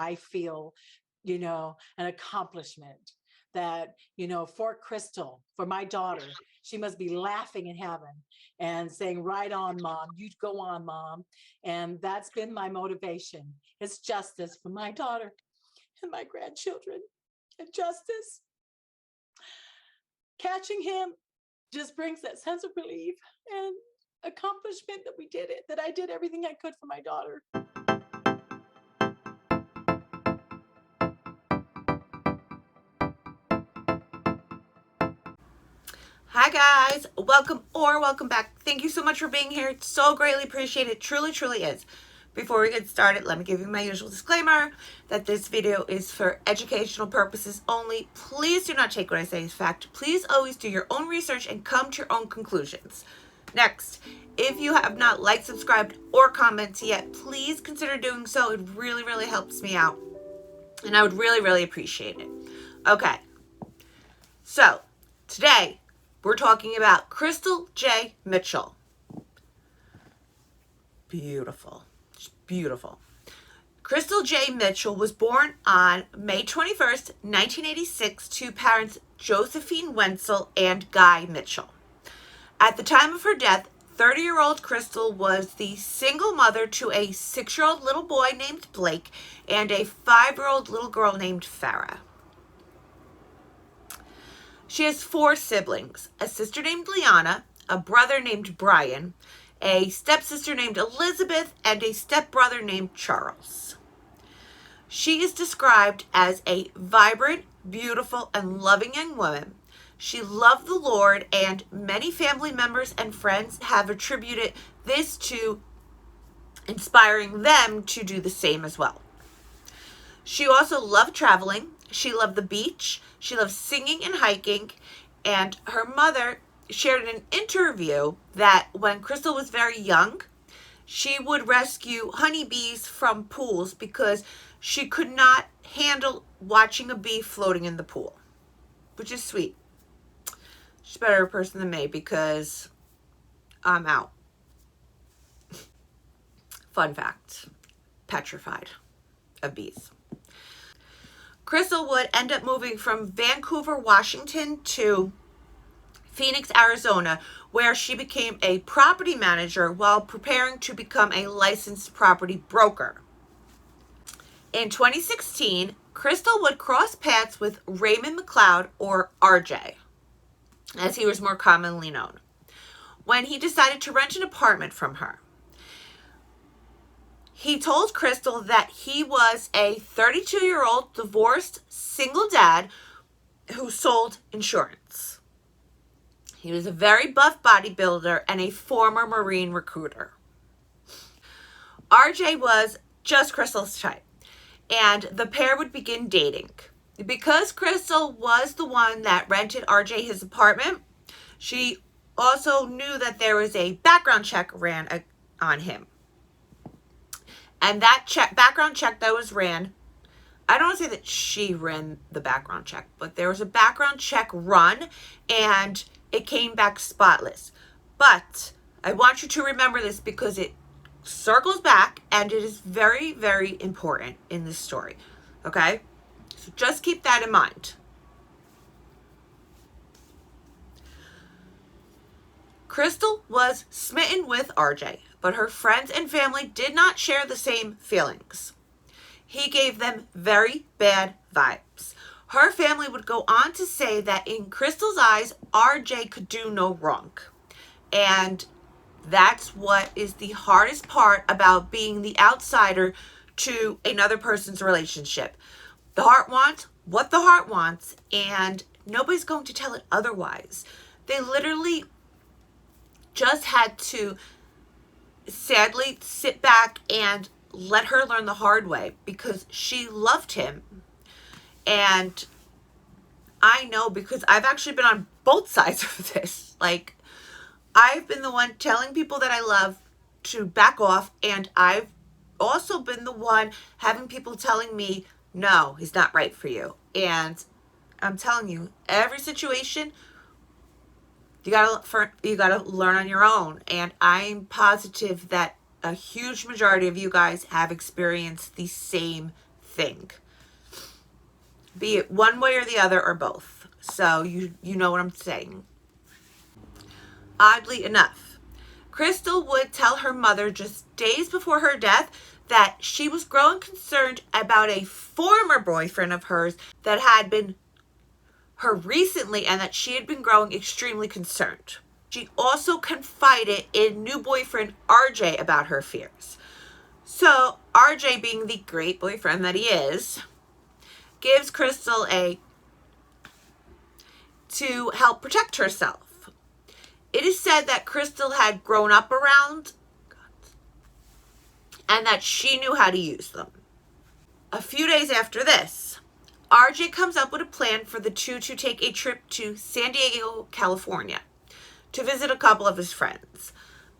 I feel, an accomplishment. That, for Krystal, for my daughter, she must be laughing in heaven and saying, right on, mom, you go on, mom. And that's been my motivation. It's justice for my daughter and my grandchildren. And justice. Catching him just brings that sense of relief and accomplishment that we did it, that I did everything I could for my daughter. Hi guys, welcome back. Thank you so much for being here. It's so greatly appreciated. Truly, truly is. Before we get started, let me give you my usual disclaimer that this video is for educational purposes only. Please do not take what I say as fact. Please always do your own research and come to your own conclusions. Next, if you have not liked, subscribed, or commented yet, please consider doing so. It really, really helps me out. And I would really, really appreciate it. Okay. So, today, we're talking about Krystal J. Mitchell. Beautiful. Beautiful. Krystal J. Mitchell was born on May 21st, 1986 to parents Josephine Wenzel and Guy Mitchell. At the time of her death, 30-year-old Krystal was the single mother to a 6-year-old little boy named Blake and a 5-year-old little girl named Farah. She has 4 siblings, a sister named Liana, a brother named Brian, a stepsister named Elizabeth, and a stepbrother named Charles. She is described as a vibrant, beautiful, and loving young woman. She loved the Lord, and many family members and friends have attributed this to inspiring them to do the same as well. She also loved traveling. She loved the beach. She loved singing and hiking. And her mother shared in an interview that when Krystal was very young, she would rescue honeybees from pools because she could not handle watching a bee floating in the pool, which is sweet. She's a better person than me because I'm out. Fun fact, petrified of bees. Krystal would end up moving from Vancouver, Washington to Phoenix, Arizona, where she became a property manager while preparing to become a licensed property broker. In 2016, Krystal would cross paths with Raymond McLeod, or RJ, as he was more commonly known, when he decided to rent an apartment from her. He told Krystal that he was a 32-year-old divorced single dad who sold insurance. He was a very buff bodybuilder and a former Marine recruiter. RJ was just Krystal's type, and the pair would begin dating. Because Krystal was the one that rented RJ his apartment, she also knew that there was a background check ran on him. And that background check that was ran, I don't want to say that she ran the background check, but there was a background check run and it came back spotless. But I want you to remember this because it circles back and it is very, very important in this story. Okay? So just keep that in mind. Krystal was smitten with RJ, but her friends and family did not share the same feelings. He gave them very bad vibes. Her family would go on to say that in Krystal's eyes, RJ could do no wrong. And that's what is the hardest part about being the outsider to another person's relationship. The heart wants what the heart wants, and nobody's going to tell it otherwise. They literally just had to sadly sit back and let her learn the hard way because she loved him. And I know because I've actually been on both sides of this. Like, I've been the one telling people that I love to back off, and I've also been the one having people telling me, no, he's not right for you. And I'm telling you, every situation, you gotta learn on your own. And I'm positive that a huge majority of you guys have experienced the same thing. Be it one way or the other or both. So you know what I'm saying. Oddly enough, Krystal would tell her mother just days before her death that she was growing concerned about a former boyfriend of hers that had been her recently and that she had been growing extremely concerned. She also confided in new boyfriend RJ about her fears. So RJ, being the great boyfriend that he is, gives Krystal to help protect herself. It is said that Krystal had grown up around guns and that she knew how to use them. A few days after this, RJ comes up with a plan for the two to take a trip to San Diego, California, to visit a couple of his friends.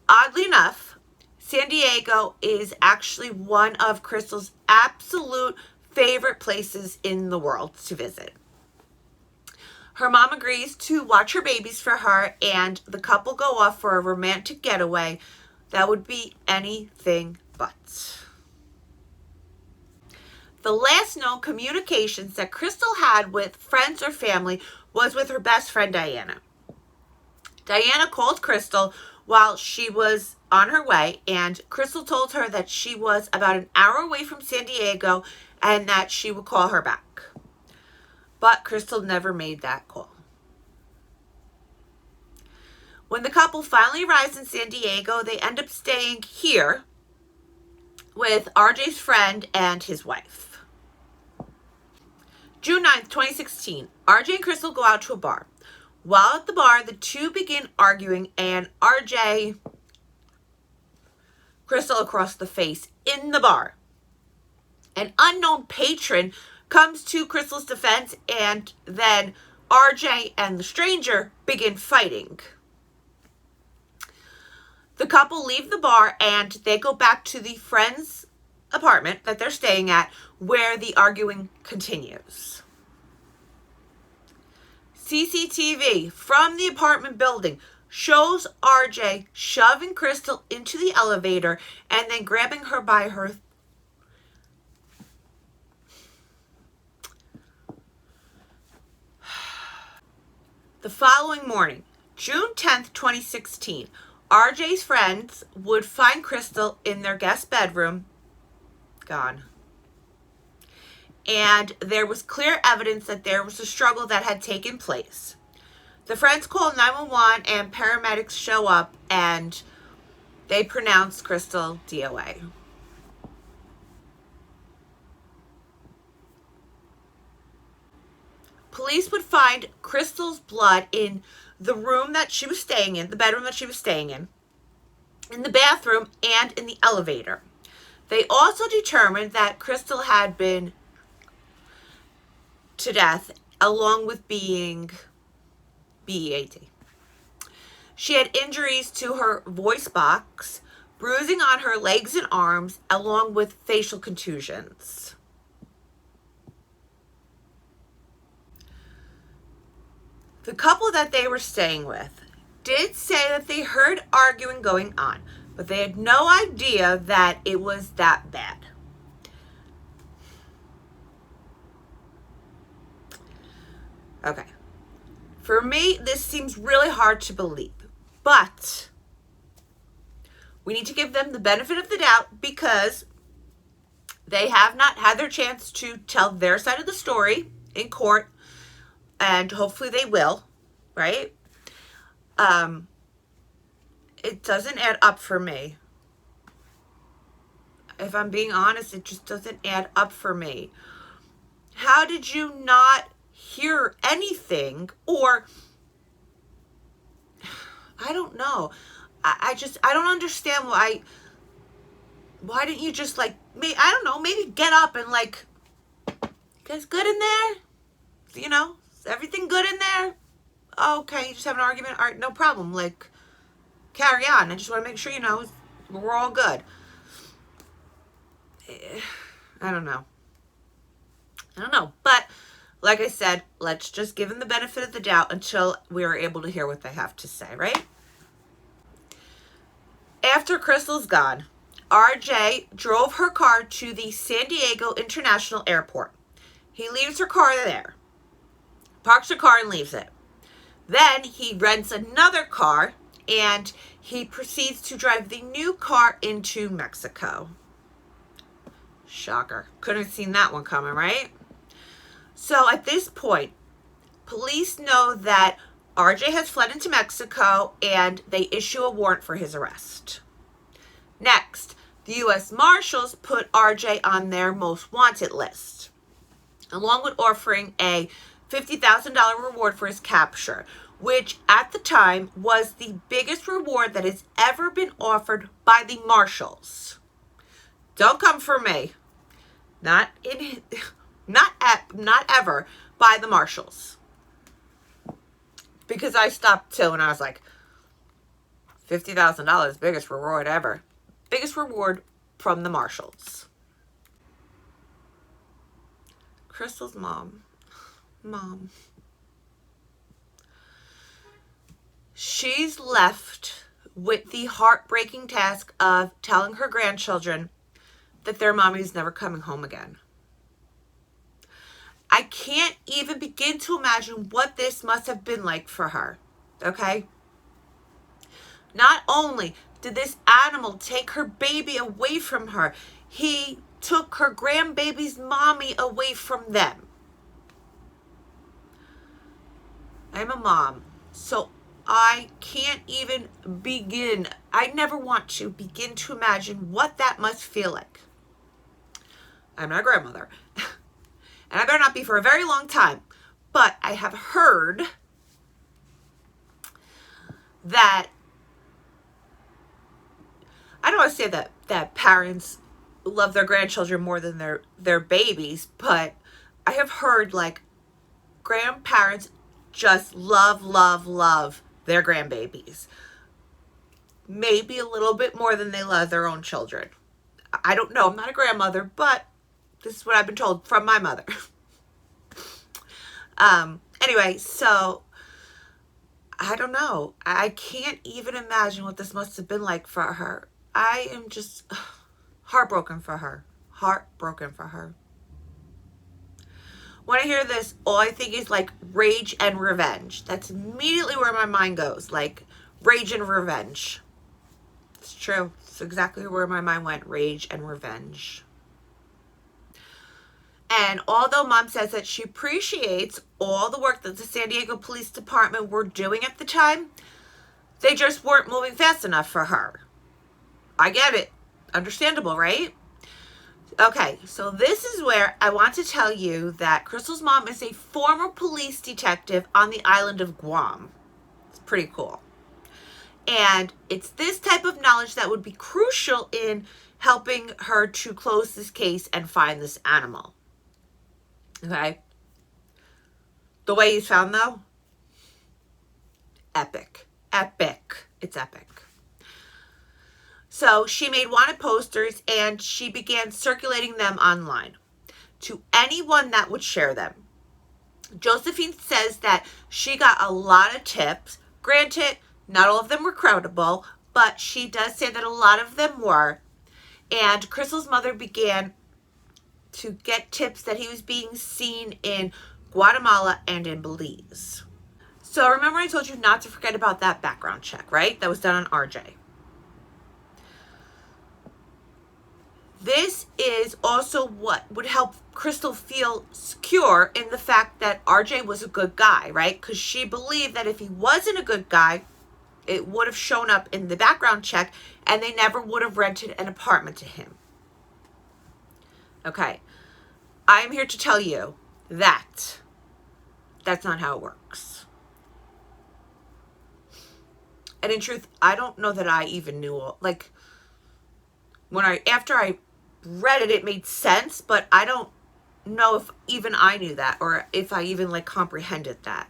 Oddly enough, San Diego is actually one of Krystal's absolute favorite places in the world to visit. Her mom agrees to watch her babies for her, and the couple go off for a romantic getaway that would be anything but. The last known communications that Krystal had with friends or family was with her best friend Diana. Diana called Krystal while she was on her way, and Krystal told her that she was about an hour away from San Diego and that she would call her back. But Krystal never made that call. When the couple finally arrives in San Diego, they end up staying here with RJ's friend and his wife. June 9th, 2016, RJ and Krystal go out to a bar. While at the bar, the two begin arguing, and RJ Krystal across the face in the bar. An unknown patron comes to Krystal's defense, and then RJ and the stranger begin fighting. The couple leave the bar and they go back to the friend's apartment that they're staying at, where the arguing continues. CCTV from the apartment building shows RJ shoving Krystal into the elevator and then grabbing her by her The following morning, June 10th, 2016, RJ's friends would find Krystal in their guest bedroom, gone. And there was clear evidence that there was a struggle that had taken place. The friends call 911 and paramedics show up and they pronounce Krystal DOA. Police would find Krystal's blood in the room that she was staying in, the bedroom that she was staying in the bathroom, and in the elevator. They also determined that Krystal had been to death along with being BEAT. She had injuries to her voice box, bruising on her legs and arms, along with facial contusions. The couple that they were staying with did say that they heard arguing going on, but they had no idea that it was that bad. Okay. For me, this seems really hard to believe, but we need to give them the benefit of the doubt because they have not had their chance to tell their side of the story in court, and hopefully they will, right? It doesn't add up for me. If I'm being honest, it just doesn't add up for me. How did you not hear anything? Or, I don't know. I don't understand why didn't you just I don't know, maybe get up and you guys good in there? You know, is everything good in there? Okay, you just have an argument? All right, no problem. Carry on. I just want to make sure, we're all good. I don't know. But like I said, let's just give them the benefit of the doubt until we are able to hear what they have to say, right? After Krystal's gone, RJ drove her car to the San Diego International Airport. He leaves her car there, parks her car and leaves it. Then he rents another car and he proceeds to drive the new car into Mexico. Shocker. Couldn't have seen that one coming, right? So at this point, police know that RJ has fled into Mexico and they issue a warrant for his arrest. Next, the U.S. Marshals put RJ on their most wanted list, along with offering a $50,000 reward for his capture, which at the time was the biggest reward that has ever been offered by the Marshals. Don't come for me. Not ever by the Marshals. Because I stopped too and I was like, $50,000, biggest reward ever. Biggest reward from the Marshals. Krystal's mom. She's left with the heartbreaking task of telling her grandchildren that their mommy's never coming home again. I can't even begin to imagine what this must have been like for her, okay? Not only did this animal take her baby away from her, he took her grandbaby's mommy away from them. I'm a mom, so I can't even begin. I never want to begin to imagine what that must feel like. I'm not a grandmother. And I better not be for a very long time. But I have heard that, I don't want to say that parents love their grandchildren more than their babies, but I have heard like grandparents just love their grandbabies. Maybe a little bit more than they love their own children. I don't know. I'm not a grandmother, but this is what I've been told from my mother. Anyway, so I don't know. I can't even imagine what this must have been like for her. I am just heartbroken for her. Heartbroken for her. When I hear this, all I think is like rage and revenge. That's immediately where my mind goes. Like rage and revenge. It's true. It's exactly where my mind went. Rage and revenge. And although Mom says that she appreciates all the work that the San Diego Police Department were doing at the time, they just weren't moving fast enough for her. I get it. Understandable, right? Okay, so this is where I want to tell you that Krystal's mom is a former police detective on the island of Guam. It's pretty cool. And it's this type of knowledge that would be crucial in helping her to close this case and find this animal. Okay? The way he's found, though? Epic. Epic. It's epic. So she made wanted posters and she began circulating them online to anyone that would share them. Josephine says that she got a lot of tips. Granted, not all of them were credible, but she does say that a lot of them were. And Krystal's mother began to get tips that he was being seen in Guatemala and in Belize. So remember I told you not to forget about that background check, right? That was done on RJ. This is also what would help Krystal feel secure in the fact that RJ was a good guy, right? Because she believed that if he wasn't a good guy, it would have shown up in the background check and they never would have rented an apartment to him. Okay, I'm here to tell you that that's not how it works. And in truth, I don't know that I even knew, like, after I read it, it made sense, but I don't know if even I knew that or if I even, like, comprehended that.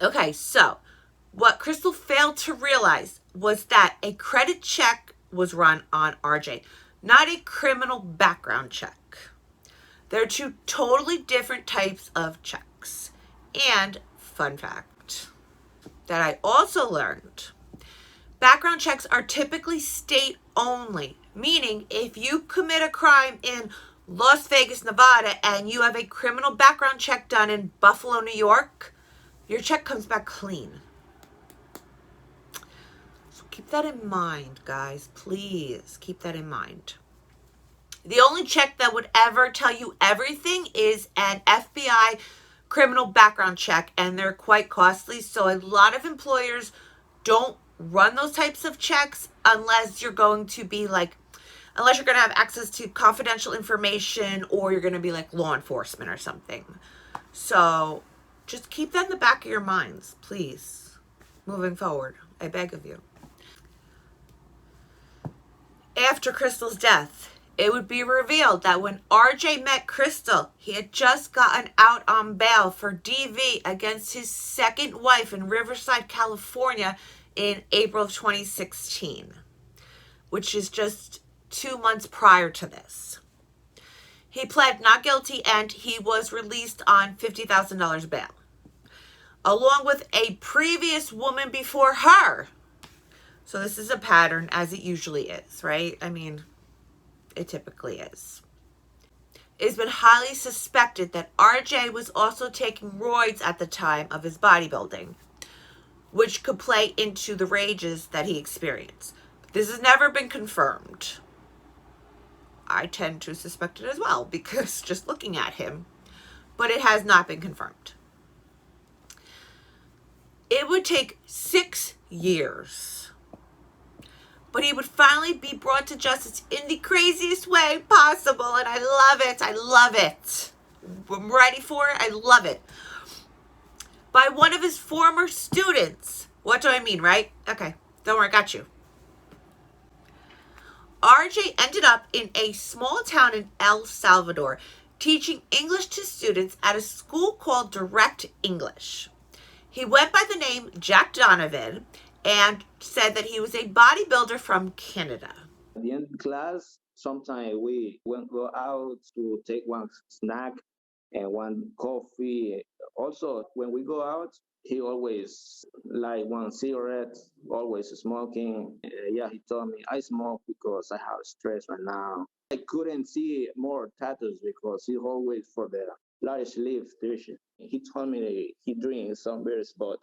Okay, so what Krystal failed to realize was that a credit check was run on RJ, not a criminal background check. They're two totally different types of checks. And fun fact that I also learned, Background checks are typically state only, meaning if you commit a crime in Las Vegas, Nevada, and you have a criminal background check done in Buffalo, New York, your check comes back clean. So keep that in mind, guys. Please keep that in mind. The only check that would ever tell you everything is an FBI criminal background check, and they're quite costly. So a lot of employers don't run those types of checks unless you're going to be like, unless you're going to have access to confidential information or you're going to be like law enforcement or something. So just keep that in the back of your minds, please, moving forward. I beg of you. After Krystal's death, it would be revealed that when RJ met Krystal, he had just gotten out on bail for DV against his second wife in Riverside, California in April of 2016, which is just 2 months prior to this. He pled not guilty and he was released on $50,000 bail, along with a previous woman before her. So this is a pattern, as it usually is, right? I mean, it typically is. It has been highly suspected that RJ was also taking roids at the time of his bodybuilding, which could play into the rages that he experienced. This has never been confirmed. I tend to suspect it as well, because just looking at him, but it has not been confirmed. It would take 6 years, but he would finally be brought to justice in the craziest way possible, and I love it. I love it. I'm ready for it. I love it. By one of his former students. What do I mean, right? Okay, don't worry, got you. RJ ended up in a small town in El Salvador, teaching English to students at a school called Direct English. He went by the name Jack Donovan and said that he was a bodybuilder from Canada. At the end of class, sometimes we went go out to take one snack and one coffee. Also, when we go out, he always like one cigarette, always smoking. Yeah, he told me I smoke because I have stress right now. I couldn't see more tattoos because he always for the large sleeve t-shirt. He told me he drinks some beers, but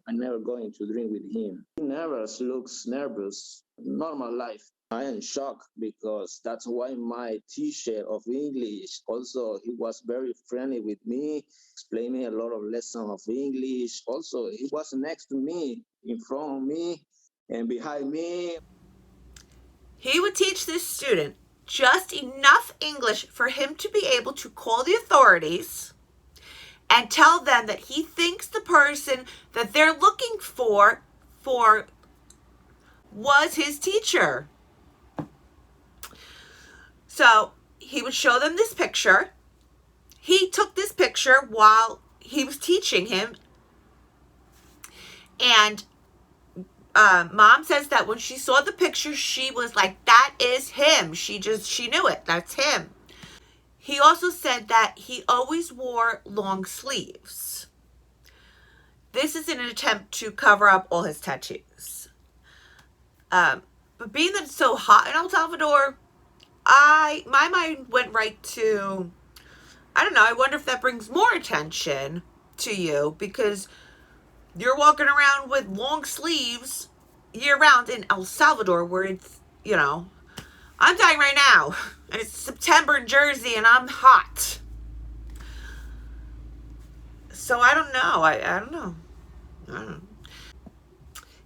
I'm never going to drink with him. He never looks nervous. Normal life. I am shocked because that's why my teacher of English also he was very friendly with me, explained me a lot of lessons of English. Also, he was next to me, in front of me, and behind me. He would teach this student just enough English for him to be able to call the authorities and tell them that he thinks the person that they're looking for was his teacher. So he would show them this picture. He took this picture while he was teaching him. And Mom says that when she saw the picture, she was like, that is him. She knew it. That's him. He also said that he always wore long sleeves. This is in an attempt to cover up all his tattoos. But being that it's so hot in El Salvador, my mind went right to, I don't know, I wonder if that brings more attention to you because you're walking around with long sleeves year round in El Salvador where it's, you know, I'm dying right now and it's September in Jersey and I'm hot. So I don't know. I don't know. I don't know.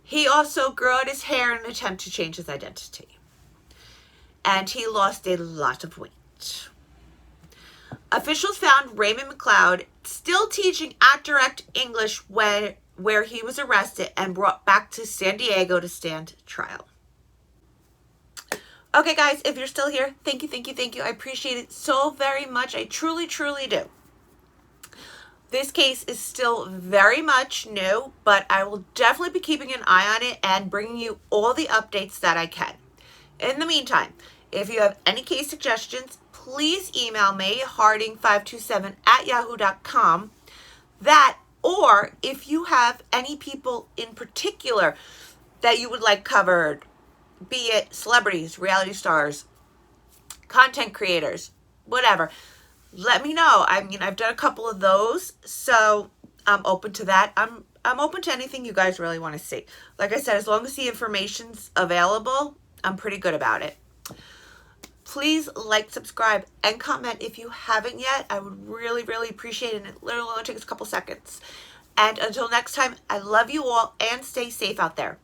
He also grew out his hair in an attempt to change his identity. And he lost a lot of weight. Officials found Raymond McLeod still teaching at Direct English where he was arrested and brought back to San Diego to stand trial. Okay, guys, if you're still here, thank you, thank you, thank you. I appreciate it so very much. I truly, truly do. This case is still very much new, but I will definitely be keeping an eye on it and bringing you all the updates that I can. In the meantime, if you have any case suggestions, please email me, harding527@yahoo.com. That, or if you have any people in particular that you would like covered, be it celebrities, reality stars, content creators, whatever, let me know. I mean, I've done a couple of those, so I'm open to that. I'm open to anything you guys really want to see. Like I said, as long as the information's available, I'm pretty good about it. Please like, subscribe, and comment if you haven't yet. I would really, really appreciate it. And it literally only takes a couple seconds. And until next time, I love you all and stay safe out there.